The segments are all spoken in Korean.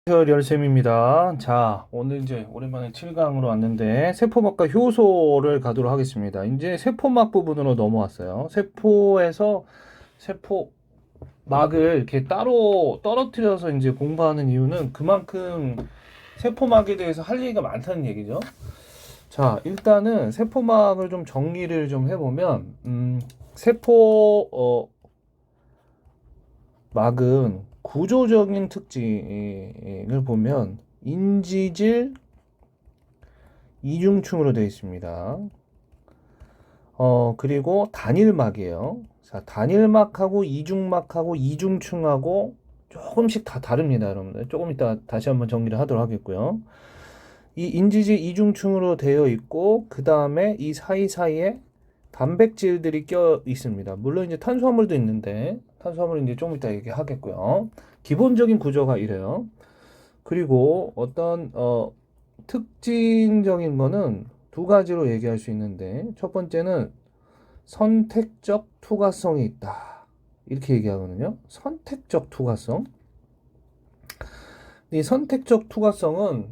열쌤입니다. 자, 오늘 이제 오랜만에 7강으로 왔는데 세포막과 효소를 가도록 하겠습니다. 이제 세포막 부분으로 넘어왔어요. 세포에서 세포막을 이렇게 따로 떨어뜨려서 이제 공부하는 이유는 그만큼 세포막에 대해서 할 얘기가 많다는 얘기죠. 자, 일단은 세포막을 좀 정리를 좀 해보면, 막은 구조적인 특징을 보면 인지질 이중층으로 되어 있습니다. 그리고 단일막이에요. 자, 단일막하고 이중막하고 이중층하고 조금씩 다 다릅니다, 여러분들. 조금 이따 다시 한번 정리를 하도록 하겠고요. 이 인지질 이중층으로 되어 있고, 그 다음에 이 사이사이에 단백질들이 껴 있습니다. 물론 이제 탄수화물도 있는데, 탄수화물은 이제 좀 이따 얘기하겠고요. 기본적인 구조가 이래요. 그리고 어떤, 특징적인 거는 두 가지로 얘기할 수 있는데, 첫 번째는 선택적 투과성이 있다. 이렇게 얘기하거든요. 선택적 투과성. 이 선택적 투과성은,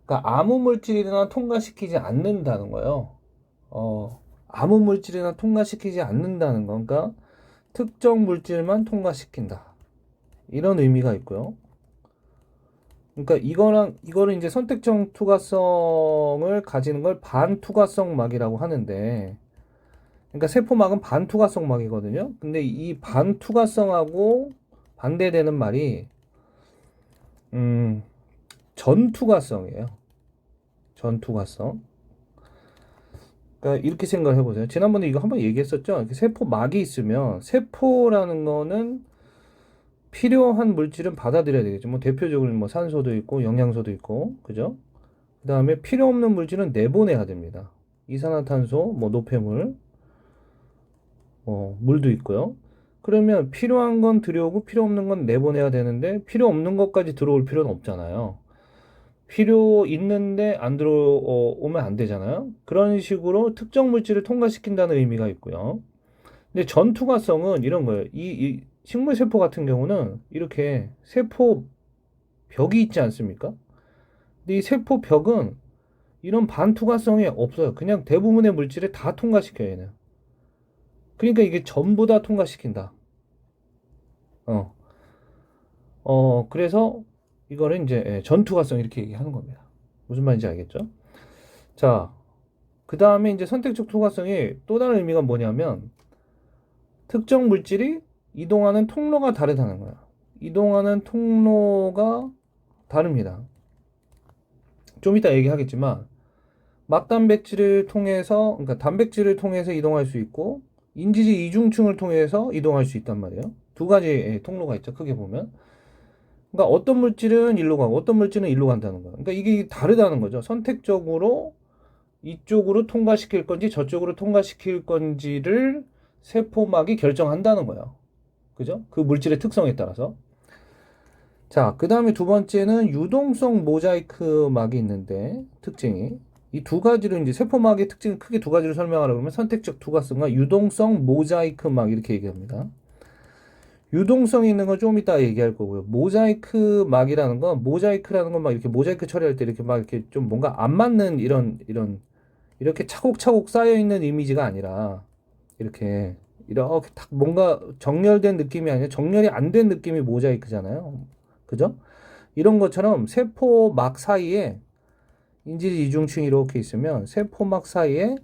그러니까 아무 물질이나 통과시키지 않는다는 거예요. 아무 물질이나 통과시키지 않는다는 건, 그러니까 특정 물질만 통과시킨다. 이런 의미가 있고요. 그러니까 이거를 이제 선택적 투과성을 가지는 걸 반투과성 막이라고 하는데, 그러니까 세포막은 반투과성 막이거든요. 근데 이 반투과성하고 반대되는 말이, 전투과성이에요. 전투과성. 그러니까 이렇게 생각을 해보세요. 지난번에 이거 한번 얘기했었죠. 세포막이 있으면 세포라는 거는 필요한 물질은 받아들여야 되겠죠. 뭐 대표적으로 뭐 산소도 있고 영양소도 있고, 그죠? 그 다음에 필요 없는 물질은 내보내야 됩니다. 이산화탄소, 뭐 노폐물, 물도 있고요. 그러면 필요한 건 들여오고 필요 없는 건 내보내야 되는데 필요 없는 것까지 들어올 필요는 없잖아요. 필요 있는데 안 들어오면 안 되잖아요. 그런 식으로 특정 물질을 통과시킨다는 의미가 있고요. 근데 전투과성은 이런 거예요. 이 식물 세포 같은 경우는 이렇게 세포 벽이 있지 않습니까? 근데 이 세포 벽은 이런 반투과성이 없어요. 그냥 대부분의 물질을 다 통과시켜요, 얘는. 그러니까 이게 전부 다 통과시킨다. 어, 그래서 이거를 이제 전투과성 이렇게 얘기하는 겁니다. 무슨 말인지 알겠죠? 자, 그 다음에 이제 선택적 투과성이 또 다른 의미가 뭐냐면 특정 물질이 이동하는 통로가 다르다는 거야. 이동하는 통로가 다릅니다. 좀 이따 얘기하겠지만 막단백질을 통해서, 그러니까 단백질을 통해서 이동할 수 있고 인지질 이중층을 통해서 이동할 수 있단 말이에요. 두 가지의 통로가 있죠. 크게 보면. 그러니까 어떤 물질은 일로 가고 어떤 물질은 일로 간다는 거예요. 그러니까 이게 다르다는 거죠. 선택적으로 이쪽으로 통과시킬 건지 저쪽으로 통과시킬 건지를 세포막이 결정한다는 거예요. 그죠? 그 물질의 특성에 따라서. 자, 그 다음에 두 번째는 유동성 모자이크 막이 있는데, 특징이. 이 두 가지로 이제 세포막의 특징을 크게 두 가지로 설명하라고 그러면 선택적 투과성과 유동성 모자이크 막 이렇게 얘기합니다. 유동성이 있는 건 좀 이따 얘기할 거고요. 모자이크 막이라는 건, 모자이크라는 건 막 이렇게 모자이크 처리할 때 이렇게 막 이렇게 좀 뭔가 안 맞는 이렇게 차곡차곡 쌓여 있는 이미지가 아니라, 이렇게 딱 뭔가 정렬된 느낌이 아니라 정렬이 안 된 느낌이 모자이크잖아요. 그죠? 이런 것처럼 세포막 사이에 인지질 이중층이 이렇게 있으면 세포막 사이에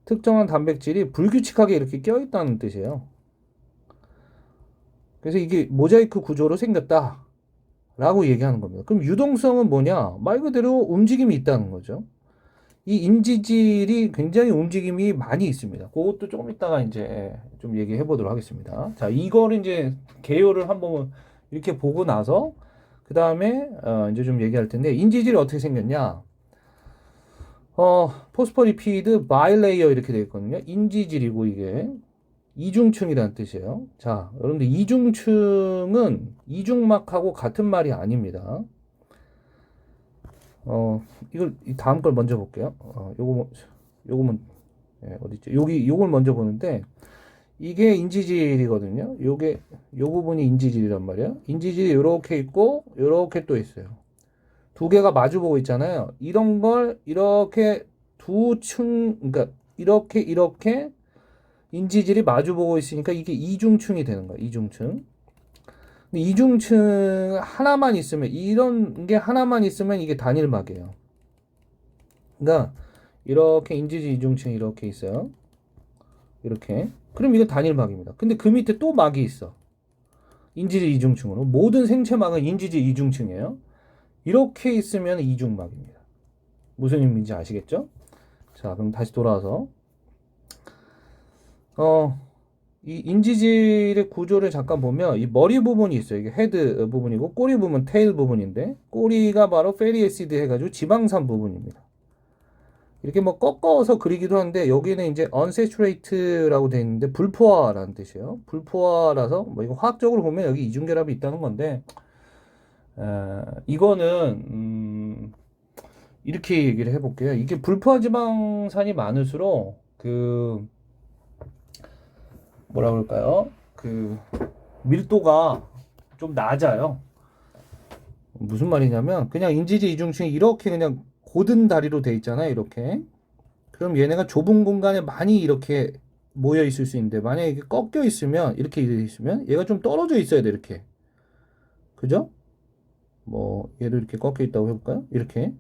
특정한 단백질이 불규칙하게 이렇게 껴있다는 뜻이에요. 그래서 이게 모자이크 구조로 생겼다 라고 얘기하는 겁니다. 그럼 유동성은 뭐냐? 말 그대로 움직임이 있다는 거죠. 이 인지질이 굉장히 움직임이 많이 있습니다. 그것도 조금 이따가 이제 좀 얘기해 보도록 하겠습니다. 자, 이거를 이제 개요를 한번 이렇게 보고 나서 그 다음에 이제 좀 얘기할 텐데 인지질이 어떻게 생겼냐? 포스포리피드 바이레이어 이렇게 되어 있거든요. 인지질이고 이게 이중층이라는 뜻이에요. 자, 여러분들 이중층은 이중막하고 같은 말이 아닙니다. 이걸 다음 걸 먼저 볼게요. 요거 뭐, 예, 어디 있죠? 요걸 먼저 보는데 이게 인지질이거든요. 요 부분이 인지질이란 말이야. 인지질이 요렇게 있고 요렇게 또 있어요. 두 개가 마주보고 있잖아요. 이런 걸 이렇게 그러니까 이렇게 인지질이 마주보고 있으니까 이게 이중층이 되는 거야. 이중층. 근데 이중층 하나만 있으면 이런 게 하나만 있으면 이게 단일막이에요. 그러니까 이렇게 인지질 이중층이 이렇게 있어요. 이렇게. 그럼 이건 단일막입니다. 근데 그 밑에 또 막이 있어. 인지질 이중층으로. 모든 생체막은 인지질 이중층이에요. 이렇게 있으면 이중막입니다. 무슨 의미인지 아시겠죠? 자, 그럼 다시 돌아와서 이 인지질의 구조를 잠깐 보면 이 머리 부분이 있어요. 이게 헤드 부분이고 꼬리 부분 테일 부분인데 꼬리가 바로 패리 애시드 해가지고 지방산 부분입니다. 이렇게 뭐 꺾어서 그리기도 하는데 여기는 이제 unsaturate라고 되어 있는데 불포화라는 뜻이에요. 불포화라서 뭐 이거 화학적으로 보면 여기 이중결합이 있다는 건데 이거는 이렇게 얘기를 해볼게요. 이게 불포화 지방산이 많을수록 그 뭐라 그럴까요? 그 밀도가 좀 낮아요. 무슨 말이냐면 그냥 인지질 이중층이 이렇게 그냥 고든 다리로 돼 있잖아요. 이렇게. 그럼 얘네가 좁은 공간에 많이 이렇게 모여 있을 수 있는데 만약에 이게 꺾여 있으면 이렇게 돼 있으면 얘가 좀 떨어져 있어야 돼. 이렇게. 그죠? 뭐 얘도 이렇게 꺾여 있다고 해볼까요? 이렇게.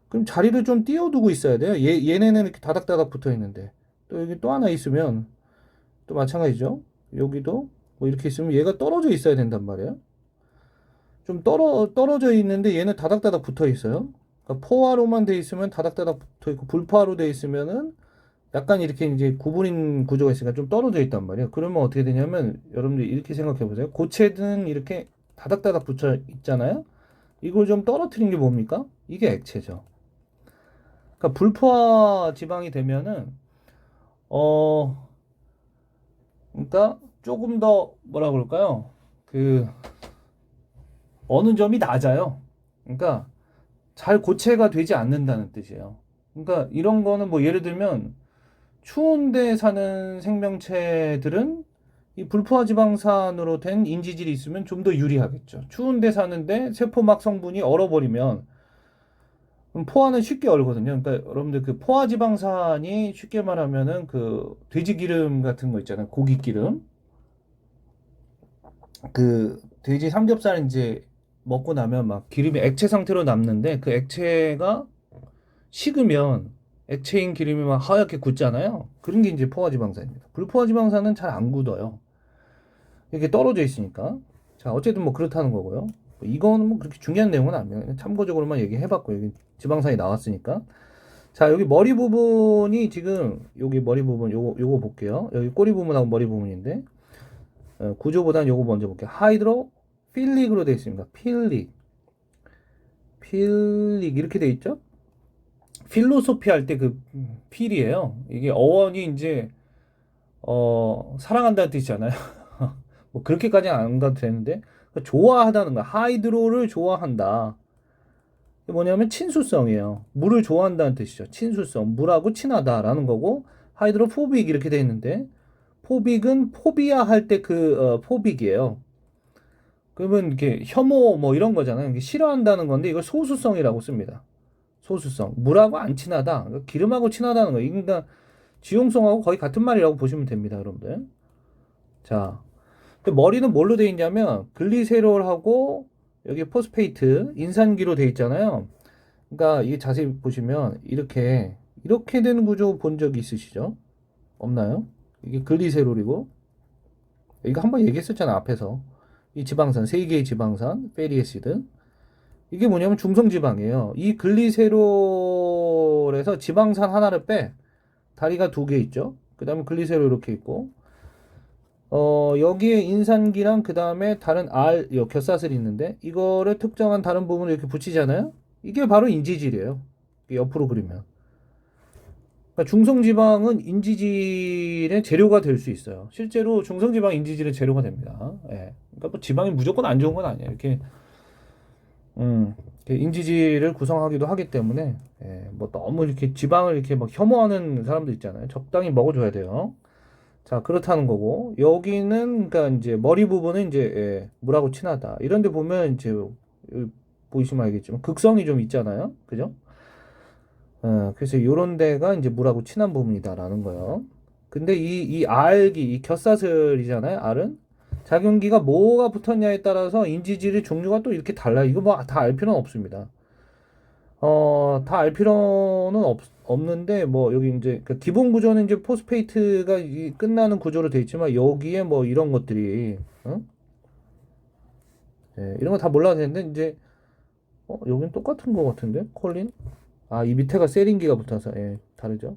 그럼 자리를 좀 띄워두고 있어야 돼요. 얘네는 이렇게 다닥다닥 붙어 있는데 또 여기 또 하나 있으면 또 마찬가지죠. 여기도 뭐 이렇게 있으면 얘가 떨어져 있어야 된단 말이에요. 좀 떨어져 있는데 얘는 다닥다닥 붙어 있어요. 그러니까 포화로만 돼 있으면 다닥다닥 붙어 있고 불포화로 돼 있으면은 약간 이렇게 이제 구분인 구조가 있으니까 좀 떨어져 있단 말이에요. 그러면 어떻게 되냐면 여러분들 이렇게 생각해 보세요. 고체는 이렇게 다닥다닥 붙어 있잖아요. 이걸 좀 떨어뜨린 게 뭡니까? 이게 액체죠. 그러니까 불포화 지방이 되면은 어 그러니까 조금 더 뭐라 그럴까요? 그 어느 점이 낮아요. 그러니까 잘 고체가 되지 않는다는 뜻이에요. 그러니까 이런 거는 뭐 예를 들면 추운 데 사는 생명체들은 이 불포화 지방산으로 된 인지질이 있으면 좀 더 유리하겠죠. 추운 데 사는데 세포막 성분이 얼어버리면 그럼 포화는 쉽게 얼거든요. 그러니까 여러분들 그 포화 지방산이 쉽게 말하면은 그 돼지 기름 같은 거 있잖아요. 고기 기름. 그 돼지 삼겹살 이제 먹고 나면 막 기름이 액체 상태로 남는데 그 액체가 식으면 액체인 기름이 막 하얗게 굳잖아요. 그런 게 이제 포화지방산입니다. 불포화지방산은 잘 안 굳어요. 이게 떨어져 있으니까. 자, 어쨌든 뭐 그렇다는 거고요. 이거는 뭐 그렇게 중요한 내용은 아니에요. 그냥 참고적으로만 얘기해봤고 여기 지방산이 나왔으니까. 자, 여기 머리 부분이 지금 여기 머리 부분 요거 볼게요. 여기 꼬리 부분하고 머리 부분인데 구조보다는 요거 먼저 볼게요. 하이드로 필릭으로 되어 있습니다. 필릭 이렇게 되어 있죠? 필로소피 할 때 그 필이에요. 이게 어원이 이제 사랑한다는 뜻이잖아요. 뭐 그렇게까지는 안 가도 되는데 좋아하다는 거야. 하이드로를 좋아한다. 이게 뭐냐면 친수성이에요. 물을 좋아한다는 뜻이죠. 친수성. 물하고 친하다라는 거고 하이드로포빅 이렇게 돼 있는데 포빅은 포비아 할 때 그 포빅이에요. 그러면 이렇게 혐오 뭐 이런 거잖아요. 이게 싫어한다는 건데 이걸 소수성이라고 씁니다. 소수성. 물하고 안 친하다. 그러니까 기름하고 친하다는 거예요. 그러니까 지용성하고 거의 같은 말이라고 보시면 됩니다, 여러분들. 자, 근데 머리는 뭘로 되어 있냐면 글리세롤하고 여기 포스페이트 인산기로 되어 있잖아요. 그러니까 이게 자세히 보시면 이렇게 되는 구조 본 적 있으시죠? 없나요? 이게 글리세롤이고 이거 한번 얘기했었잖아 앞에서 이 지방산 세 개의 지방산 페리에시드 이게 뭐냐면 중성지방이에요. 이 글리세롤에서 지방산 하나를 빼 다리가 두 개 있죠. 그 다음에 글리세롤 이렇게 있고 여기에 인산기랑 그 다음에 다른 곁사슬이 있는데 이거를 특정한 다른 부분을 이렇게 붙이잖아요. 이게 바로 인지질이에요. 옆으로 그리면. 그러니까 중성지방은 인지질의 재료가 될 수 있어요. 실제로 중성지방 인지질의 재료가 됩니다. 예. 그러니까 뭐 지방이 무조건 안 좋은 건 아니에요. 이렇게 인지질을 구성하기도 하기 때문에 뭐 너무 이렇게 지방을 이렇게 막 혐오하는 사람도 있잖아요. 적당히 먹어줘야 돼요. 자, 그렇다는 거고, 여기는, 그러니까 이제 머리 부분은 이제, 물하고 친하다. 이런 데 보면 이제, 보시면 알겠지만, 극성이 좀 있잖아요. 그죠? 그래서 요런 데가 이제 물하고 친한 부분이다라는 거예요. 근데 이 알기, 이 겹사슬이잖아요. 알은. 작용기가 뭐가 붙었냐에 따라서 인지질의 종류가 또 이렇게 달라요. 이거 뭐 다 알 필요는 없습니다. 다 알 필요는 없는데, 뭐, 여기 이제, 그 기본 구조는 이제 포스페이트가 끝나는 구조로 되어 있지만, 여기에 뭐 이런 것들이, 이런 거 다 몰라도 되는데, 이제, 여긴 똑같은 거 같은데? 콜린? 아, 이 밑에가 세린기가 붙어서, 다르죠.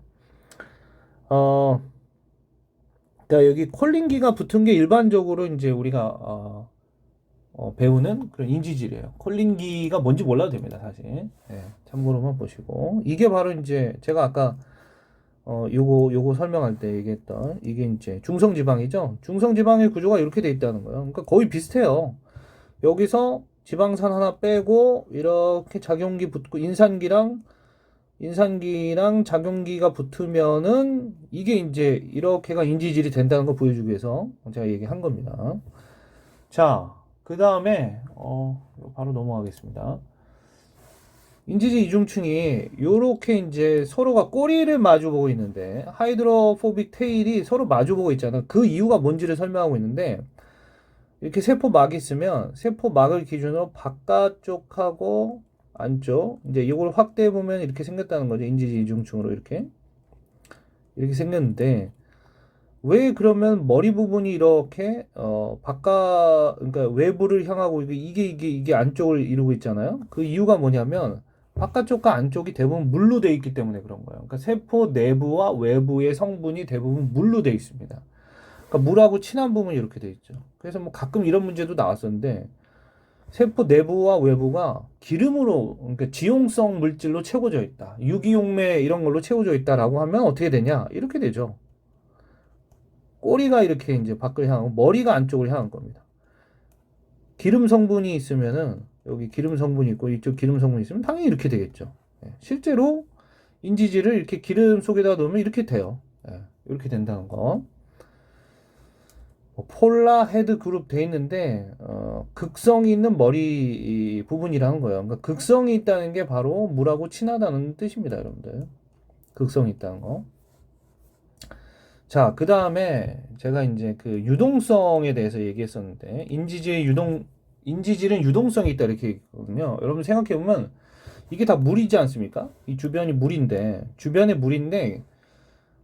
어, 그러니까 여기 콜린기가 붙은 게 일반적으로 이제 우리가, 배우는 그런 인지질이에요. 콜린기가 뭔지 몰라도 됩니다, 사실. 참고로만 보시고. 이게 바로 이제, 제가 아까 요거 설명할 때 얘기했던 이게 이제 중성지방이죠. 중성지방의 구조가 이렇게 돼 있다는 거예요. 그러니까 거의 비슷해요. 여기서 지방산 하나 빼고 이렇게 작용기 붙고 인산기랑 작용기가 붙으면은 이게 이제 이렇게가 인지질이 된다는 걸 보여주기 위해서 제가 얘기한 겁니다. 자, 그 다음에 바로 넘어가겠습니다. 인지질 이중층이 요렇게 이제 서로가 꼬리를 마주보고 있는데 하이드로포빅 테일이 서로 마주보고 있잖아. 그 이유가 뭔지를 설명하고 있는데 이렇게 세포막이 있으면 세포막을 기준으로 바깥쪽하고 안쪽 이제 이걸 확대해 보면 이렇게 생겼다는 거죠. 인지질 이중층으로 이렇게 생겼는데 왜 그러면 머리 부분이 이렇게 그러니까 외부를 향하고 이게 안쪽을 이루고 있잖아요. 그 이유가 뭐냐면 바깥쪽과 안쪽이 대부분 물로 돼 있기 때문에 그런 거예요. 그러니까 세포 내부와 외부의 성분이 대부분 물로 돼 있습니다. 그러니까 물하고 친한 부분이 이렇게 돼 있죠. 그래서 뭐 가끔 이런 문제도 나왔었는데 세포 내부와 외부가 기름으로 그러니까 지용성 물질로 채워져 있다. 유기용매 이런 걸로 채워져 있다라고 하면 어떻게 되냐? 이렇게 되죠. 꼬리가 이렇게 이제 밖을 향하고 머리가 안쪽을 향한 겁니다. 기름 성분이 있으면은 여기 기름 성분이 있고 이쪽 기름 성분이 있으면 당연히 이렇게 되겠죠. 실제로 인지질을 이렇게 기름 속에다 놓으면 이렇게 돼요. 이렇게 된다는 거. 폴라 헤드 그룹 돼 있는데 극성이 있는 머리 부분이라는 거예요. 그러니까 극성이 있다는 게 바로 물하고 친하다는 뜻입니다, 여러분들. 극성이 있다는 거. 자, 그 다음에 제가 이제 그 유동성에 대해서 얘기했었는데, 인지질은 유동성이 있다 이렇게 있거든요. 여러분 생각해보면, 이게 다 물이지 않습니까? 이 주변이 주변에 물인데,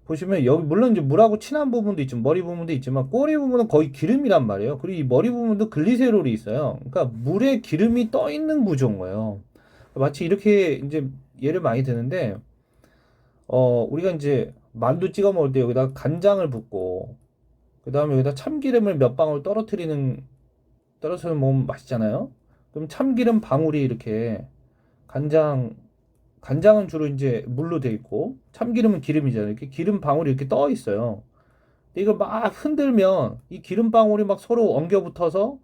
보시면 여기, 물론 이제 물하고 친한 부분도 있지만, 머리 부분도 있지만, 꼬리 부분은 거의 기름이란 말이에요. 그리고 이 머리 부분도 글리세롤이 있어요. 그러니까 물에 기름이 떠 있는 구조인 거예요. 마치 이렇게 이제 예를 많이 드는데, 우리가 이제 만두 찍어 먹을 때 여기다 간장을 붓고 그 다음에 여기다 참기름을 몇 방울 떨어뜨려 먹으면 맛있잖아요. 그럼 참기름 방울이 이렇게 간장은 주로 이제 물로 돼 있고 참기름은 기름이잖아요. 이렇게 기름 방울이 이렇게 떠 있어요. 근데 이걸 막 흔들면 이 기름 방울이 막 서로 엉겨 붙어서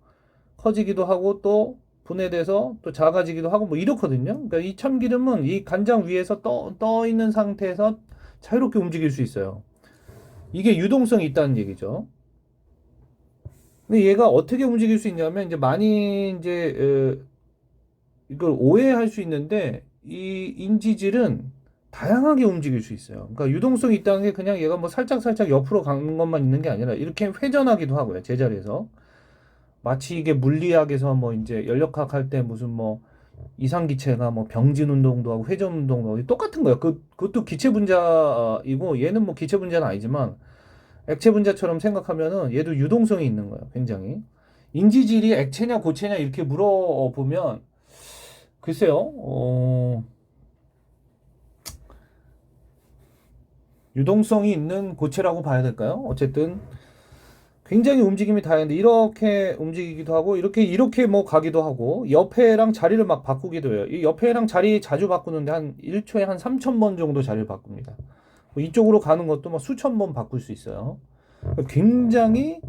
커지기도 하고 또 분해돼서 또 작아지기도 하고 뭐 이렇거든요. 그러니까 이 참기름은 이 간장 위에서 떠 있는 상태에서 자유롭게 움직일 수 있어요. 이게 유동성이 있다는 얘기죠. 근데 얘가 어떻게 움직일 수 있냐면 이제 많이 이제 이걸 오해할 수 있는데 이 인지질은 다양하게 움직일 수 있어요. 그러니까 유동성이 있다는 게 그냥 얘가 뭐 살짝 옆으로 가는 것만 있는 게 아니라 이렇게 회전하기도 하고요. 제자리에서. 마치 이게 물리학에서 뭐 이제 연력학 할 때 무슨 뭐 이상기체가 뭐 병진 운동도 하고 회전 운동도 하고 똑같은 거예요. 그것도 기체 분자이고 얘는 뭐 기체 분자는 아니지만 액체 분자처럼 생각하면은 얘도 유동성이 있는 거예요. 굉장히. 인지질이 액체냐 고체냐 이렇게 물어보면 글쎄요. 유동성이 있는 고체라고 봐야 될까요? 어쨌든 굉장히 움직임이 다양한데 이렇게 움직이기도 하고 이렇게 뭐 가기도 하고 옆에랑 자리를 막 바꾸기도 해요. 이 옆에랑 자리 자주 바꾸는데 한 1초에 한 3,000번 정도 자리를 바꿉니다. 뭐 이쪽으로 가는 것도 막 수천 번 바꿀 수 있어요. 굉장히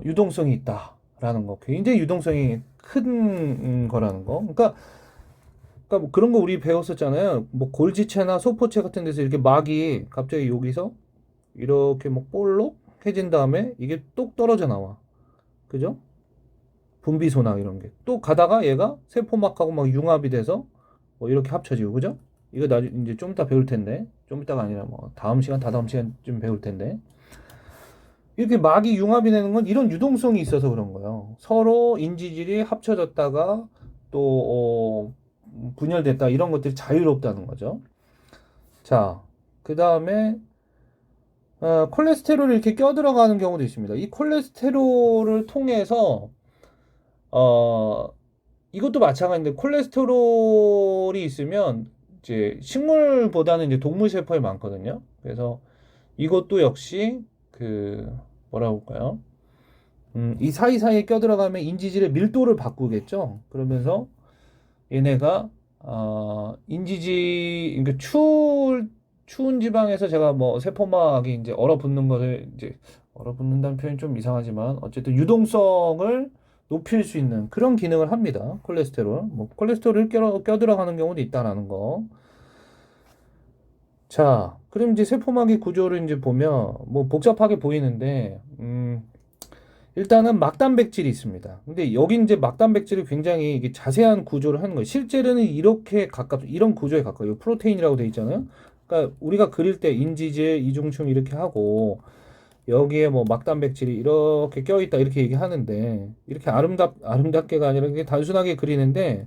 유동성이 있다라는 거. 굉장히 유동성이 큰 거라는 거. 그러니까 뭐 그런 거 우리 배웠었잖아요. 뭐 골지체나 소포체 같은 데서 이렇게 막이 갑자기 여기서 이렇게 뭐 볼록해진 다음에 이게 똑 떨어져 나와. 그죠? 분비소나 이런 게. 또 가다가 얘가 세포막하고 막 융합이 돼서 뭐 이렇게 합쳐지고, 그죠? 이거 나중에 이제 좀 이따 배울 텐데. 좀 이따가 아니라 뭐 다음 시간, 다다음 시간 좀 배울 텐데. 이렇게 막이 융합이 되는 건 이런 유동성이 있어서 그런 거예요. 서로 인지질이 합쳐졌다가 또 분열됐다 이런 것들이 자유롭다는 거죠. 자, 그 다음에 콜레스테롤이 이렇게 껴들어가는 경우도 있습니다. 이 콜레스테롤을 통해서 어, 이것도 마찬가지인데 콜레스테롤이 있으면 이제 식물보다는 이제 동물 세포에 많거든요. 그래서 이것도 역시 그 뭐라고 할까요? 이 사이사이에 껴들어가면 인지질의 밀도를 바꾸겠죠. 그러면서 얘네가 인지질 그러니까 추운 지방에서 제가 뭐 세포막이 이제 얼어붙는 것을 이제 얼어붙는다는 표현이 좀 이상하지만 어쨌든 유동성을 높일 수 있는 그런 기능을 합니다. 콜레스테롤. 뭐 콜레스테롤을 껴들어가는 경우도 있다라는 거. 자, 그럼 이제 세포막의 구조를 이제 보면 뭐 복잡하게 보이는데 일단은 막단백질이 있습니다. 근데 여기 이제 막단백질이 굉장히 이게 자세한 구조를 하는 거예요. 실제로는 이렇게 이런 구조에 가까워요. 프로테인이라고 돼 있잖아요. 그러니까 우리가 그릴 때 인지질, 이중충 이렇게 하고 여기에 뭐 막단백질이 이렇게 껴있다 이렇게 얘기하는데 이렇게 아름답게가 아니라 이게 단순하게 그리는데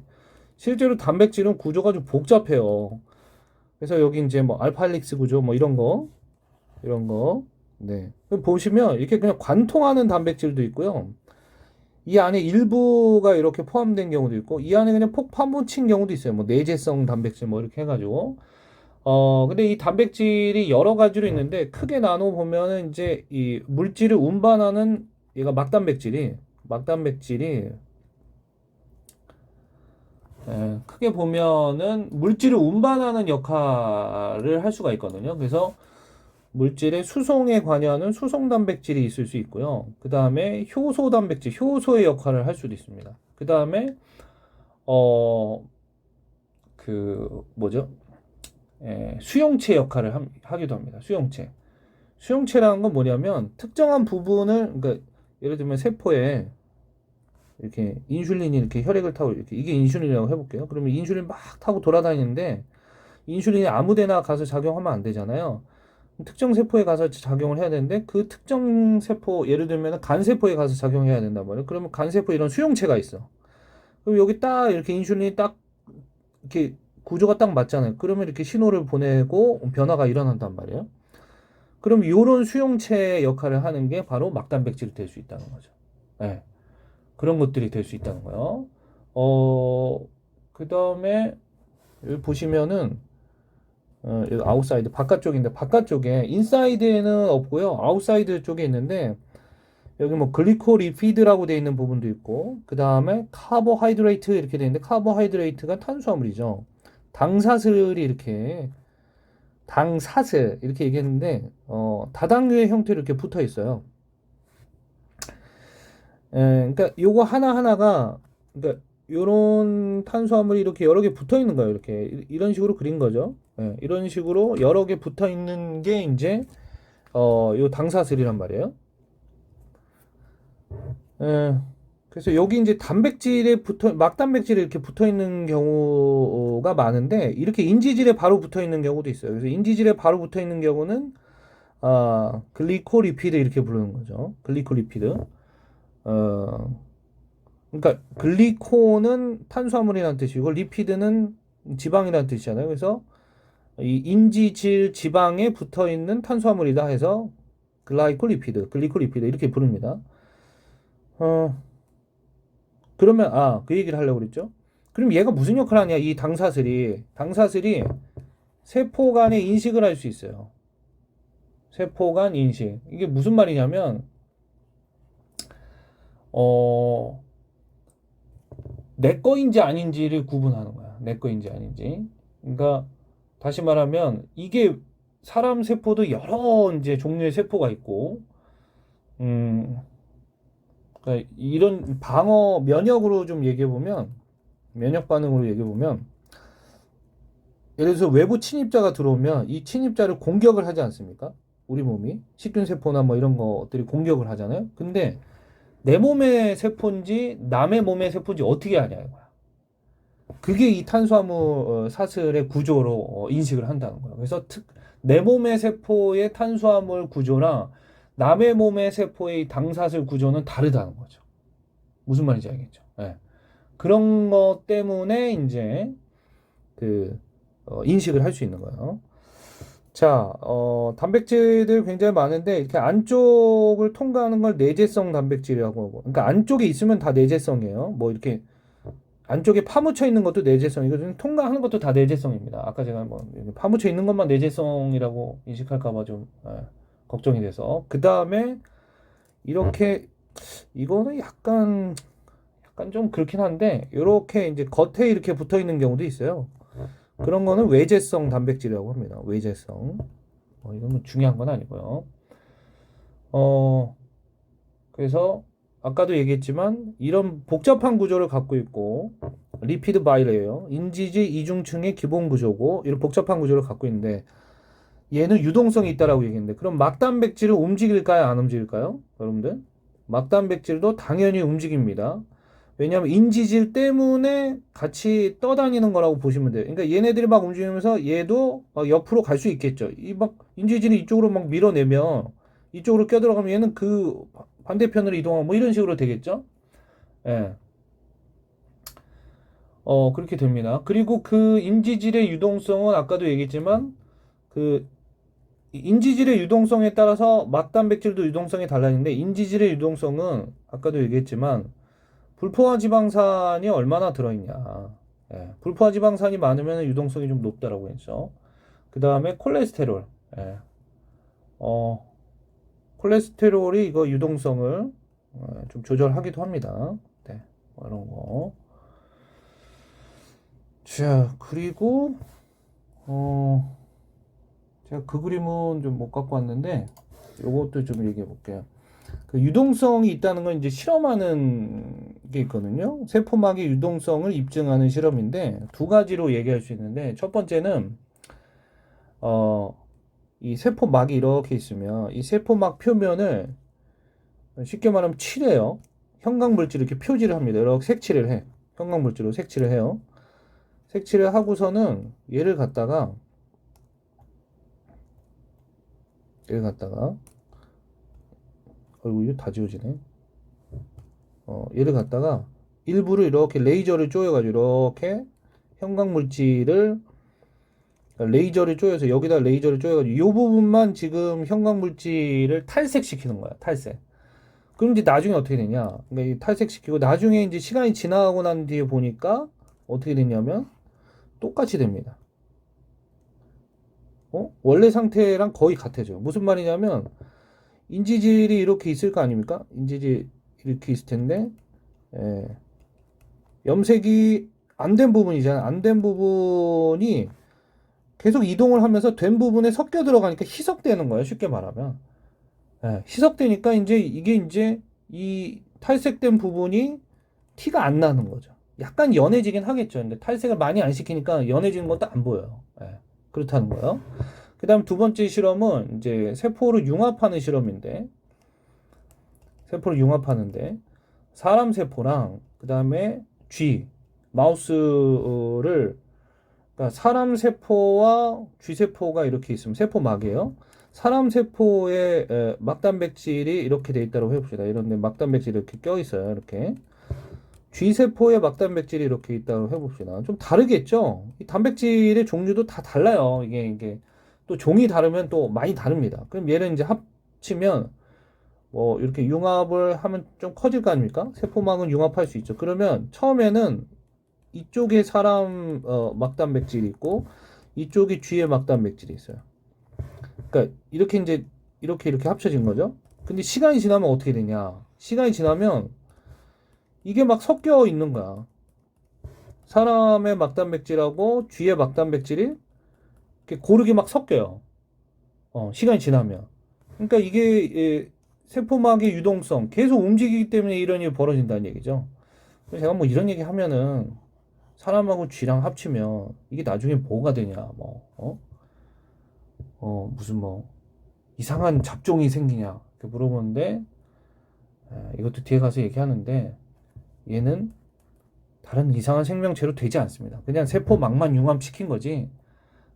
실제로 단백질은 구조가 좀 복잡해요. 그래서 여기 이제 뭐 알파헬릭스 구조 뭐 이런 거. 네. 보시면 이렇게 그냥 관통하는 단백질도 있고요. 이 안에 일부가 이렇게 포함된 경우도 있고, 이 안에 그냥 폭 파묻힌 경우도 있어요. 뭐 내재성 단백질 뭐 이렇게 해가지고. 근데 이 단백질이 여러 가지로 있는데, 크게 나눠 보면은 이제 이 물질을 운반하는 얘가 막단백질이, 크게 보면은 물질을 운반하는 역할을 할 수가 있거든요. 그래서 물질의 수송에 관여하는 수송 단백질이 있을 수 있고요. 그 다음에 효소 단백질, 효소의 역할을 할 수도 있습니다. 그 다음에 뭐죠? 수용체 역할을 하기도 합니다. 수용체. 수용체라는 건 뭐냐면 특정한 부분을 그러니까 예를 들면 세포에 이렇게 인슐린이 이렇게 혈액을 타고 이렇게 이게 인슐린이라고 해볼게요. 그러면 인슐린 막 타고 돌아다니는데 인슐린이 아무데나 가서 작용하면 안 되잖아요. 특정 세포에 가서 작용을 해야 되는데 그 특정 세포 예를 들면 간 세포에 가서 작용해야 된단 말이에요. 그러면 간 세포에 이런 수용체가 있어. 그럼 여기 딱 이렇게 인슐린이 딱 이렇게 구조가 딱 맞잖아요. 그러면 이렇게 신호를 보내고 변화가 일어난단 말이에요. 그럼 이런 수용체 역할을 하는 게 바로 막단백질이 될 수 있다는 거죠. 네. 그런 것들이 될 수 있다는 거예요. 그 다음에 여기 보시면은 여기 아웃사이드 바깥쪽인데 바깥쪽에 인사이드에는 없고요. 아웃사이드 쪽에 있는데 여기 뭐 글리코리피드라고 되어 있는 부분도 있고 그 다음에 카보하이드레이트 이렇게 되어 있는데 카보하이드레이트가 탄수화물이죠. 당사슬이 이렇게 당사슬 이렇게 얘기했는데 다당류의 형태로 이렇게 붙어 있어요. 그러니까 요거 하나하나가 그러니까 요런 탄수화물이 이렇게 여러 개 붙어 있는 거예요. 이렇게 이런 식으로 그린 거죠. 이런 식으로 여러 개 붙어 있는 게 이제 요 당사슬이란 말이에요. 그래서 여기 이제 막단백질에 이렇게 붙어 있는 경우가 많은데 이렇게 인지질에 바로 붙어 있는 경우도 있어요. 그래서 인지질에 바로 붙어 있는 경우는 글리코리피드 이렇게 부르는 거죠. 글리코리피드. 그러니까 글리코는 탄수화물이라는 뜻이고 리피드는 지방이라는 뜻이잖아요. 그래서 이 인지질 지방에 붙어 있는 탄수화물이다 해서 글리코리피드 이렇게 부릅니다. 그러면 그 얘기를 하려고 그랬죠. 그럼 얘가 무슨 역할을 하냐? 이 당사슬이 세포 간의 인식을 할 수 있어요. 세포 간 인식. 이게 무슨 말이냐면 내 거인지 아닌지를 구분하는 거야. 내 거인지 아닌지. 그러니까 다시 말하면 이게 사람 세포도 여러 이제 종류의 세포가 있고, 그러니까 이런 방어 면역으로 좀 얘기해 보면 면역 반응으로 얘기해 보면 예를 들어서 외부 침입자가 들어오면 이 침입자를 공격을 하지 않습니까? 우리 몸이 식균 세포나 뭐 이런 것들이 공격을 하잖아요. 근데 내 몸의 세포인지 남의 몸의 세포인지 어떻게 아냐 이거야. 그게 이 탄수화물 사슬의 구조로 인식을 한다는 거예요. 그래서 내 몸의 세포의 탄수화물 구조랑 남의 몸의 세포의 당사슬 구조는 다르다는 거죠. 무슨 말인지 알겠죠? 예. 그런 것 때문에 이제 그 인식을 할 수 있는 거예요. 자, 단백질들 굉장히 많은데 이렇게 안쪽을 통과하는 걸 내재성 단백질이라고 하고, 그러니까 안쪽에 있으면 다 내재성이에요. 뭐 이렇게 안쪽에 파묻혀 있는 것도 내재성이거든요. 통과하는 것도 다 내재성입니다. 아까 제가 뭐 파묻혀 있는 것만 내재성이라고 인식할까봐 좀 걱정이 돼서. 그 다음에 이렇게 이거는 약간 좀 그렇긴 한데 이렇게 이제 겉에 이렇게 붙어 있는 경우도 있어요. 그런 거는 외재성 단백질이라고 합니다. 외재성. 이건 뭐 중요한 건 아니고요. 그래서 아까도 얘기했지만 이런 복잡한 구조를 갖고 있고 리피드 바이레예요. 인지질 이중층의 기본 구조고 이런 복잡한 구조를 갖고 있는데 얘는 유동성이 있다라고 얘기했는데 그럼 막단백질을 움직일까요? 안 움직일까요? 여러분들? 막단백질도 당연히 움직입니다. 왜냐하면 인지질 때문에 같이 떠다니는 거라고 보시면 돼요. 그러니까 얘네들이 막 움직이면서 얘도 막 옆으로 갈 수 있겠죠. 이 막 인지질이 이쪽으로 막 밀어내면 이쪽으로 껴들어가면 얘는 그 반대편으로 이동하고 뭐 이런 식으로 되겠죠. 예. 그렇게 됩니다. 그리고 그 인지질의 유동성은 아까도 얘기했지만 그 인지질의 유동성에 따라서 막단백질도 유동성이 달라지는데 인지질의 유동성은 아까도 얘기했지만 불포화 지방산이 얼마나 들어있냐. 예, 불포화 지방산이 많으면 유동성이 좀 높다라고 했죠. 그 다음에 콜레스테롤. 예, 콜레스테롤이 이거 유동성을 좀 조절하기도 합니다. 네, 뭐 이런 거. 자, 그리고 제가 그 그림은 좀 못 갖고 왔는데 요것도 좀 얘기해 볼게요. 그 유동성이 있다는 건 이제 실험하는 게 있거든요. 세포막의 유동성을 입증하는 실험인데 두 가지로 얘기할 수 있는데 첫 번째는 이 세포막이 이렇게 있으면 이 세포막 표면을 쉽게 말하면 칠해요. 형광물질 이렇게 표지를 합니다. 이렇게 색칠을 해. 형광물질로 색칠을 해요. 색칠을 하고서는 얘를 갖다가 이거 다 지워지네. 얘를 갖다가 일부를 이렇게 레이저를 쪼여가지고 이렇게 형광물질을 레이저를 쪼여서 여기다 레이저를 쪼여가지고 이 부분만 지금 형광물질을 탈색시키는 거야. 탈색. 그럼 이제 나중에 어떻게 되냐? 그러니까 탈색시키고 나중에 이제 시간이 지나고 난 뒤에 보니까 어떻게 됐냐면 똑같이 됩니다. 원래 상태랑 거의 같아져요. 무슨 말이냐면 인지질이 이렇게 있을 거 아닙니까? 인지질 이렇게 있을 텐데 염색이 안 된 부분이잖아요. 안 된 부분이 계속 이동을 하면서 된 부분에 섞여 들어가니까 희석되는 거예요. 쉽게 말하면. 희석되니까 이제 이게 이제 이 탈색된 부분이 티가 안 나는 거죠. 약간 연해지긴 하겠죠. 근데 탈색을 많이 안 시키니까 연해지는 것도 안 보여요. 그렇다는 거예요. 그 다음 두 번째 실험은 이제 세포를 융합하는 실험인데, 세포를 융합하는데, 사람 세포랑 그 다음에 쥐, 마우스를, 그러니까 사람 세포와 쥐 세포가 이렇게 있으면 세포막이에요. 사람 세포에 막단백질이 이렇게 돼 있다고 해봅시다. 이런데 막단백질이 이렇게 껴 있어요. 이렇게. 쥐 세포에 막단백질이 이렇게 있다고 해봅시다. 좀 다르겠죠? 이 단백질의 종류도 다 달라요. 이게 또 종이 다르면 또 많이 다릅니다. 그럼 얘를 이제 합치면 뭐 이렇게 융합을 하면 좀 커질 거 아닙니까? 세포막은 융합할 수 있죠. 그러면 처음에는 이쪽에 사람 막단백질이 있고 이쪽이 쥐의 막단백질이 있어요. 그러니까 이렇게 이제 이렇게 합쳐진 거죠. 근데 시간이 지나면 어떻게 되냐? 시간이 지나면 이게 막 섞여 있는 거야. 사람의 막단백질하고 쥐의 막단백질이 이렇게 고르게 막 섞여요. 시간이 지나면. 그러니까 이게 세포막의 유동성 계속 움직이기 때문에 이런 일이 벌어진다는 얘기죠. 제가 뭐 이런 얘기 하면은 사람하고 쥐랑 합치면 이게 나중에 뭐가 되냐, 무슨 뭐 이상한 잡종이 생기냐 이렇게 물어보는데 이것도 뒤에 가서 얘기하는데 얘는 다른 이상한 생명체로 되지 않습니다. 그냥 세포막만 융합시킨 거지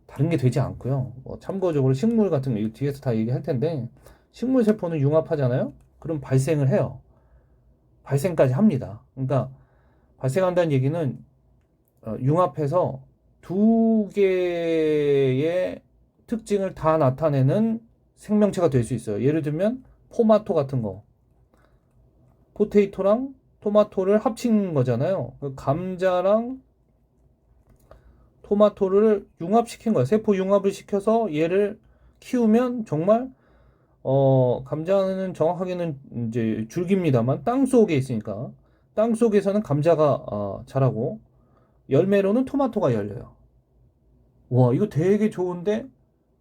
다른 게 되지 않고요. 뭐 참고적으로 식물 같은 거 뒤에서 다 얘기할 텐데 식물 세포는 융합하잖아요. 그럼 발생을 해요. 발생까지 합니다. 그러니까 발생한다는 얘기는 융합해서 두 개의 특징을 다 나타내는 생명체가 될 수 있어요. 예를 들면 포마토 같은 거, 포테이토랑 토마토를 합친 거잖아요. 감자랑 토마토를 융합시킨 거예요. 세포 융합을 시켜서 얘를 키우면 정말 감자는 정확하게는 이제 줄기입니다만 땅 속에 있으니까 땅 속에서는 감자가 자라고 열매로는 토마토가 열려요. 와, 이거 되게 좋은데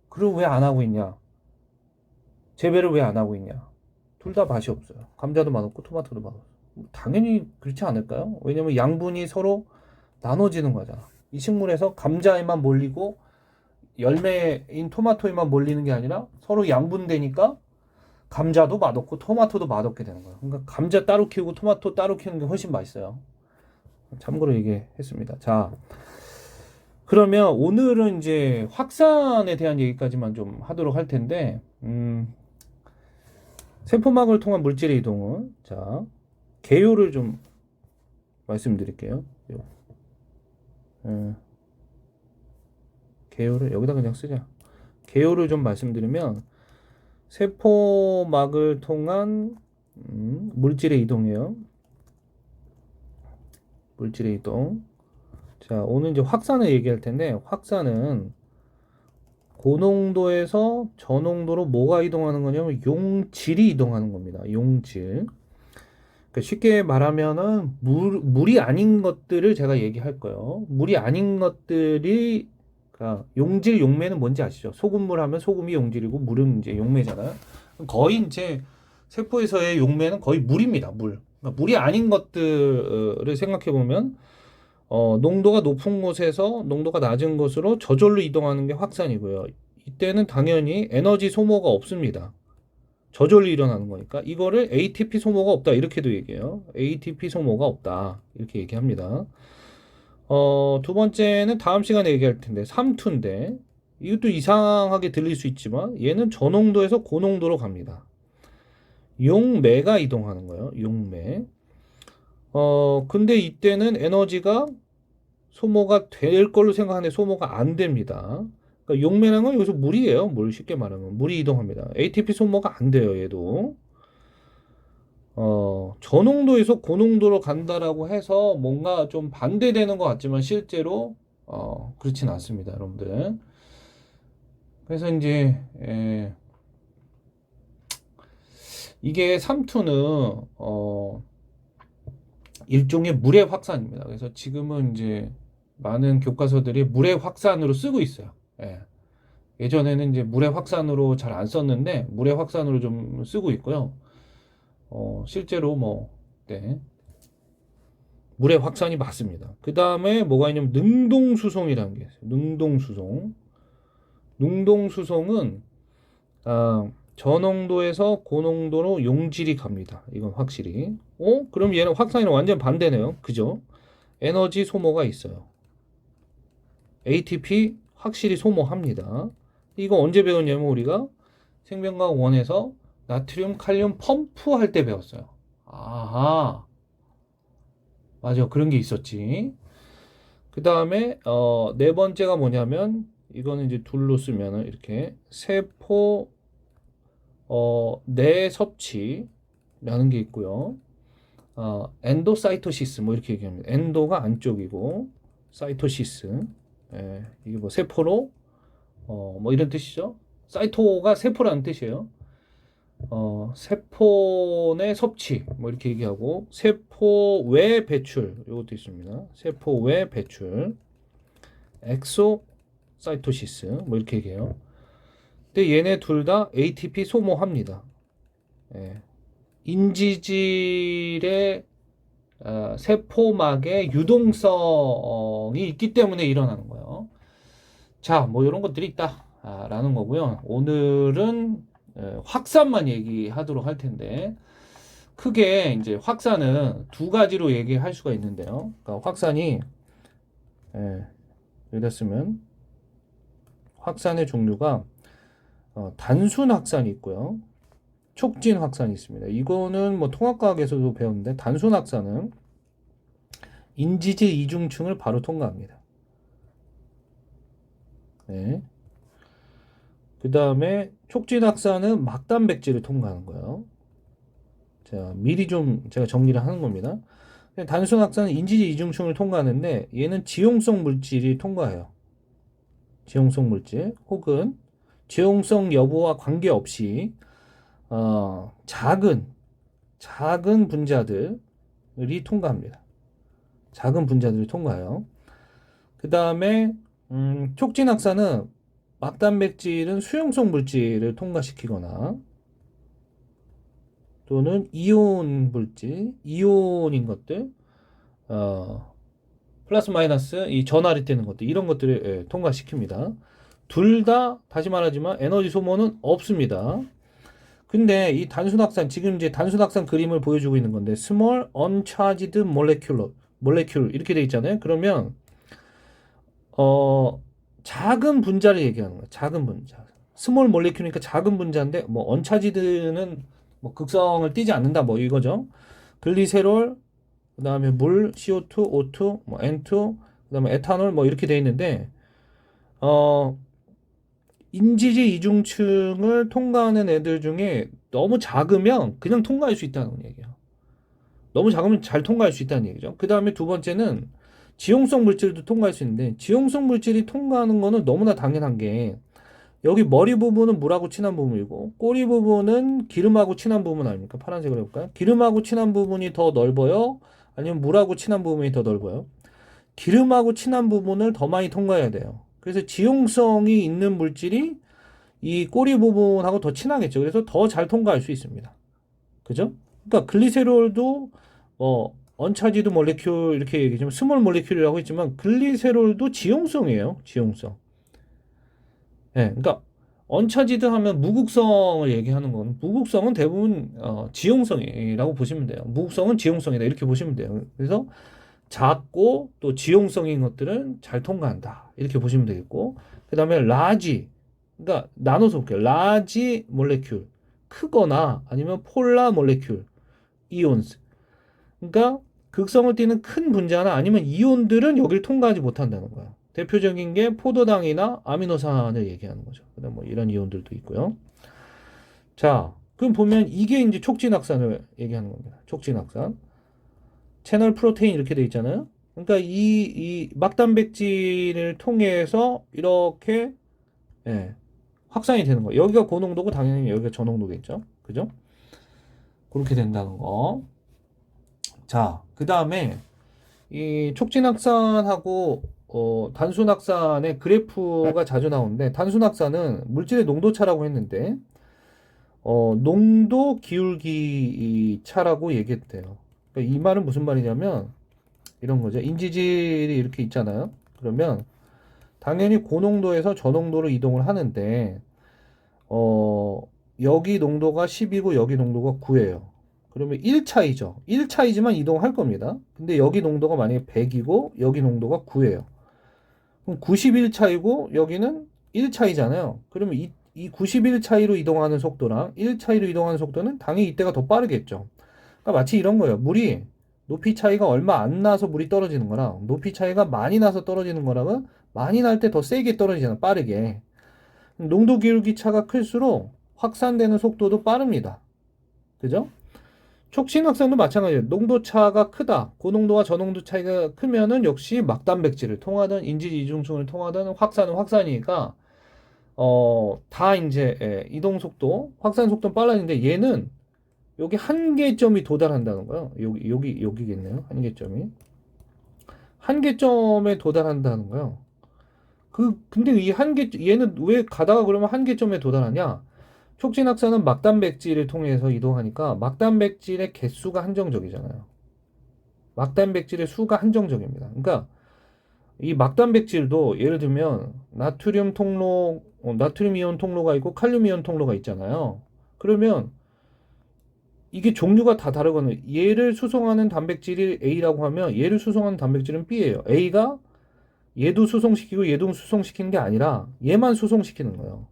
그럼 왜 안 하고 있냐? 재배를 왜 안 하고 있냐? 둘 다 맛이 없어요. 감자도 맛없고 토마토도 맛없어. 당연히 그렇지 않을까요? 왜냐면 양분이 서로 나눠지는 거잖아. 이 식물에서 감자에만 몰리고 열매인 토마토에만 몰리는 게 아니라 서로 양분되니까 감자도 맛없고 토마토도 맛없게 되는 거예요. 그러니까 감자 따로 키우고 토마토 따로 키우는 게 훨씬 맛있어요. 참고로 얘기했습니다. 자, 그러면 오늘은 이제 확산에 대한 얘기까지만 좀 하도록 할 텐데, 세포막을 통한 물질의 이동은, 자, 개요를 좀 말씀드릴게요. 개요를 여기다 그냥 쓰자. 개요를 좀 말씀드리면, 세포막을 통한 물질의 이동이에요. 물질의 이동. 자, 오늘 이제 확산을 얘기할 텐데, 확산은 고농도에서 저농도로 뭐가 이동하는 거냐면 용질이 이동하는 겁니다. 용질. 그러니까 쉽게 말하면은 물이 아닌 것들을 제가 얘기할 거예요. 물이 아닌 것들이 그러니까 용질, 용매는 뭔지 아시죠? 소금물 하면 소금이 용질이고 물은 이제 용매잖아요. 거의 이제 세포에서의 용매는 거의 물입니다. 물. 그러니까 물이 아닌 것들을 생각해 보면 농도가 높은 곳에서 농도가 낮은 곳으로 저절로 이동하는 게 확산이고요. 이때는 당연히 에너지 소모가 없습니다. 저절로 일어나는 거니까 이거를 ATP 소모가 없다 이렇게도 얘기해요. ATP 소모가 없다 이렇게 얘기합니다. 두 번째는 다음 시간에 얘기할 텐데 삼투인데 이것도 이상하게 들릴 수 있지만 얘는 저농도에서 고농도로 갑니다. 용매가 이동하는 거예요. 용매. 근데 이때는 에너지가 소모가 될 걸로 생각하는데 소모가 안 됩니다. 그러니까 용매라는 건 여기서 물이에요. 물 쉽게 말하면 물이 이동합니다. ATP 소모가 안 돼요. 얘도. 저농도에서 고농도로 간다라고 해서 뭔가 좀 반대되는 것 같지만 실제로 그렇진 않습니다, 여러분들. 그래서 이제 이게 삼투는 일종의 물의 확산입니다. 그래서 지금은 이제 많은 교과서들이 물의 확산으로 쓰고 있어요. 예전에는 이제 물의 확산으로 잘 안 썼는데 물의 확산으로 좀 쓰고 있고요. 실제로 네. 물의 확산이 맞습니다. 그 다음에 뭐가 있냐면 능동수송이라는 게 있어요. 능동수송. 능동수송은 저농도에서 고농도로 용질이 갑니다. 이건 확실히. 그럼 얘는 확산이랑 완전 반대네요. 그죠? 에너지 소모가 있어요. ATP 확실히 소모합니다. 이거 언제 배웠냐면 우리가 생명과학 1에서 나트륨, 칼륨 펌프할 때 배웠어요. 아하. 맞아. 그런 게 있었지. 그 다음에 네 번째가 뭐냐면 이거는 이제 둘로 쓰면은 이렇게 세포 내 섭취라는 게 있고요. 엔도사이토시스 뭐 이렇게 얘기합니다. 엔도가 안쪽이고 사이토시스 이게 뭐 세포로 뭐 이런 뜻이죠. 사이토가 세포라는 뜻이에요. 세포 내 섭취 뭐 이렇게 얘기하고 세포 외 배출 이것도 있습니다. 세포 외 배출 엑소사이토시스 뭐 이렇게 얘기해요. 근데 얘네 둘 다 ATP 소모합니다. 인지질의 세포막의 유동성이 있기 때문에 일어나는 거예요. 자, 뭐 이런 것들이 있다 라는 거고요. 오늘은 확산만 얘기하도록 할 텐데, 크게 이제 확산은 두 가지로 얘기할 수가 있는데요. 그러니까 확산이 여기다 쓰면 확산의 종류가 단순 확산이 있고요. 촉진 확산이 있습니다. 이거는 뭐 통합과학에서도 배웠는데, 단순 확산은 인지질 이중층을 바로 통과합니다. 네. 그 다음에 촉진 확산은 막단백질을 통과하는 거예요. 자, 미리 좀 제가 정리를 하는 겁니다. 단순 확산은 인지질 이중층을 통과하는데, 얘는 지용성 물질이 통과해요. 지용성 물질 혹은 지용성 여부와 관계없이 작은 분자들이 통과합니다. 작은 분자들이 통과해요. 그 다음에 촉진 확산은 막단백질은 수용성 물질을 통과시키거나, 또는 이온 물질, 이온인 것들, 플러스 마이너스 이 전하를 떼는 것들, 이런 것들을 통과시킵니다. 둘 다 다시 말하지만 에너지 소모는 없습니다. 근데 이 단순 확산, 지금 이제 단순 확산 그림을 보여주고 있는 건데, small uncharged molecule 이렇게 돼 있잖아요. 그러면 작은 분자를 얘기하는 거예요. 작은 분자. 스몰 몰레큘이니까 작은 분자인데, 뭐 언차지드는 뭐 극성을 띠지 않는다, 뭐 이거죠. 글리세롤, 그 다음에 물, CO2, O2, 뭐 N2, 그 다음에 에탄올, 뭐 이렇게 돼 있는데, 인지질 이중층을 통과하는 애들 중에 너무 작으면 그냥 통과할 수 있다는 얘기예요. 너무 작으면 잘 통과할 수 있다는 얘기죠. 그 다음에 두 번째는 지용성 물질도 통과할 수 있는데, 지용성 물질이 통과하는 거는 너무나 당연한 게, 여기 머리 부분은 물하고 친한 부분이고 꼬리 부분은 기름하고 친한 부분 아닙니까? 파란색으로 해볼까요? 기름하고 친한 부분이 더 넓어요? 아니면 물하고 친한 부분이 더 넓어요? 기름하고 친한 부분을 더 많이 통과해야 돼요. 그래서 지용성이 있는 물질이 이 꼬리 부분하고 더 친하겠죠. 그래서 더 잘 통과할 수 있습니다. 그죠? 그러니까 글리세롤도 언차지드 몰레큘 이렇게 얘기하지만 스몰 몰레큘이라고 했지만, 글리세롤도 지용성이에요. 지용성. 예, 그러니까 언차지드 하면 무극성을 얘기하는 건, 무극성은 대부분 지용성이라고 보시면 돼요. 무극성은 지용성이다 이렇게 보시면 돼요. 그래서 작고 또 지용성인 것들은 잘 통과한다 이렇게 보시면 되겠고, 그 다음에 라지, 그러니까 나눠서 볼게요. 라지 몰레큘, 크거나 아니면 폴라 몰레큘, 이온스. 그러니까 극성을 띠는 큰 분자나 아니면 이온들은 여기를 통과하지 못한다는 거야. 대표적인 게 포도당이나 아미노산을 얘기하는 거죠. 그다음 뭐 이런 이온들도 있고요. 자, 그럼 보면 이게 이제 촉진 확산을 얘기하는 겁니다. 촉진 확산. 채널 프로테인 이렇게 돼 있잖아요. 그러니까 이 막단백질을 통해서 이렇게 확산이 되는 거예요. 여기가 고농도고 당연히 여기가 저농도겠죠. 그죠? 그렇게 된다는 거. 자, 그 다음에 이 촉진 확산하고 단순 확산의 그래프가 자주 나오는데, 단순 확산은 물질의 농도차라고 했는데, 농도 기울기 차라고 얘기했대요. 그러니까 이 말은 무슨 말이냐면 이런 거죠. 인지질이 이렇게 있잖아요. 그러면 당연히 고농도에서 저농도로 이동을 하는데, 여기 농도가 10이고 여기 농도가 9예요. 그러면 1차이죠. 1차이지만 이동할 겁니다. 근데 여기 농도가 만약에 100이고 여기 농도가 9예요. 그럼 91차이고 여기는 1차이잖아요. 그러면 이 91차이로 이동하는 속도랑 1차이로 이동하는 속도는 당연히 이때가 더 빠르겠죠. 그러니까 마치 이런 거예요. 물이 높이 차이가 얼마 안 나서 물이 떨어지는 거랑, 높이 차이가 많이 나서 떨어지는 거랑은, 많이 날 때 더 세게 떨어지잖아, 빠르게. 농도 기울기 차가 클수록 확산되는 속도도 빠릅니다. 그죠? 촉진 확산도 마찬가지예요. 농도 차가 크다. 고농도와 저농도 차이가 크면은 역시 막단백질을 통하든 인지질 이중층을 통하든 확산은 확산이니까 다 이제 이동 속도, 확산 속도는 빨라지는데, 얘는 여기 한계점이 도달한다는 거예요. 여기겠네요. 한계점에 도달한다는 거예요. 근데 얘는 왜 가다가 그러면 한계점에 도달하냐? 촉진 확산은 막단백질을 통해서 이동하니까 막단백질의 개수가 한정적이잖아요. 막단백질의 수가 한정적입니다. 그러니까 이 막단백질도 예를 들면 나트륨 이온 통로가 있고 칼륨 이온 통로가 있잖아요. 그러면 이게 종류가 다 다르거든요. 얘를 수송하는 단백질이 A라고 하면 얘를 수송하는 단백질은 B예요. A가 얘도 수송시키고 얘도 수송시키는 게 아니라 얘만 수송시키는 거예요.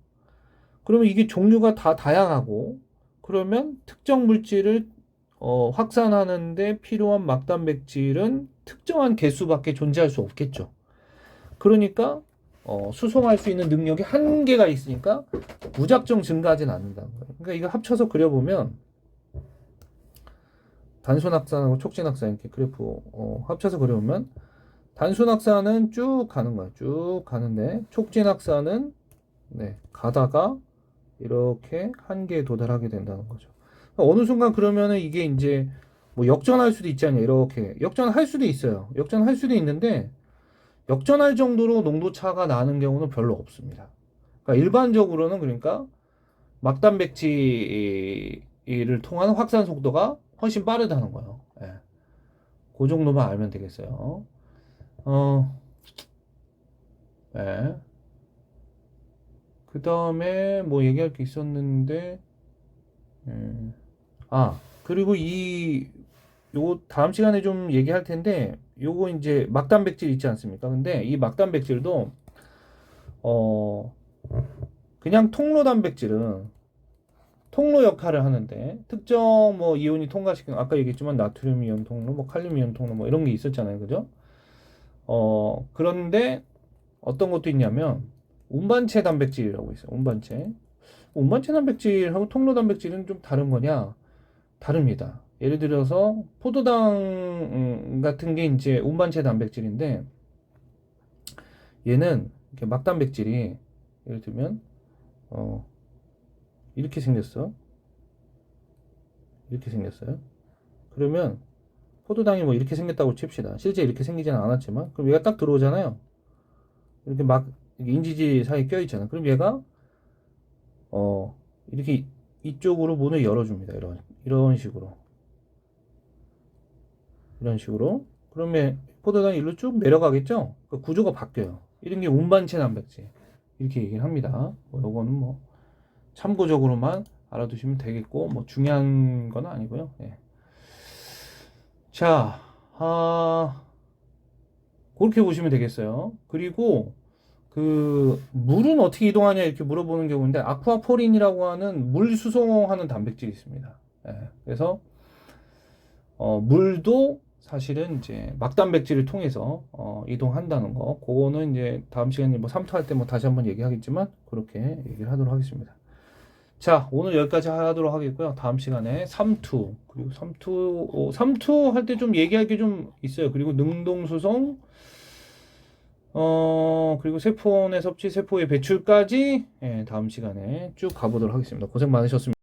그러면 이게 종류가 다 다양하고 그러면 특정 물질을 확산하는데 필요한 막단백질은 특정한 개수밖에 존재할 수 없겠죠. 그러니까 수송할 수 있는 능력이 한계가 있으니까 무작정 증가하진 않는다는 거예요. 그러니까 이거 합쳐서 그려보면 단순 확산하고 촉진 확산 이렇게 그래프 합쳐서 그려보면 단순 확산은 쭉 가는 거예요. 쭉 가는데 촉진 확산은 네, 가다가 이렇게 한계에 도달하게 된다는 거죠. 어느 순간 그러면은 이게 이제 뭐 역전할 수도 있지 않냐 이렇게 역전할 수도 있어요. 역전할 수도 있는데 역전할 정도로 농도 차가 나는 경우는 별로 없습니다. 그러니까 일반적으로는 그러니까 막단백질을 통한 확산 속도가 훨씬 빠르다는 거예요. 예. 그 정도만 알면 되겠어요. 예. 그 다음에 뭐 얘기할 게 있었는데, 그리고 요 다음 시간에 좀 얘기할 텐데, 요거 이제 막단백질 있지 않습니까? 근데 이 막단백질도, 그냥 통로 단백질은 통로 역할을 하는데, 특정 뭐 이온이 통과시키는, 아까 얘기했지만 나트륨 이온 통로, 뭐 칼륨 이온 통로, 뭐 이런 게 있었잖아요. 그죠? 그런데 어떤 것도 있냐면, 운반체 단백질이라고 있어요. 운반체 단백질하고 통로 단백질은 좀 다른 거냐? 다릅니다. 예를 들어서 포도당 같은 게 이제 운반체 단백질인데 얘는 이렇게 막단백질이 예를 들면 이렇게 생겼어. 이렇게 생겼어요. 그러면 포도당이 뭐 이렇게 생겼다고 칩시다. 실제 이렇게 생기지는 않았지만 그럼 얘가 딱 들어오잖아요. 이렇게 막 인지지 사이에 껴 있잖아. 그럼 얘가 이렇게 이쪽으로 문을 열어줍니다. 이런 식으로. 이런 식으로. 그러면 포도당이 일로 쭉 내려가겠죠? 그 구조가 바뀌어요. 이런 게 운반체 단백질. 이렇게 얘기를 합니다. 요거는 뭐 참고적으로만 알아두시면 되겠고, 뭐 중요한 건 아니고요. 예. 자, 그렇게 보시면 되겠어요. 그리고 물은 어떻게 이동하냐 이렇게 물어보는 경우인데 아쿠아포린이라고 하는 물 수송하는 단백질이 있습니다. 예, 그래서 물도 사실은 이제 막단백질을 통해서 이동한다는 거. 그거는 이제 다음 시간에 뭐 3투 할 때 뭐 다시 한번 얘기하겠지만 그렇게 얘기를 하도록 하겠습니다. 자, 오늘 여기까지 하도록 하겠고요. 다음 시간에 3투 그리고 3투 할 때 좀 얘기할 게 좀 있어요. 그리고 능동수송 그리고 세포의 섭취, 세포의 배출까지, 예, 다음 시간에 쭉 가보도록 하겠습니다. 고생 많으셨습니다.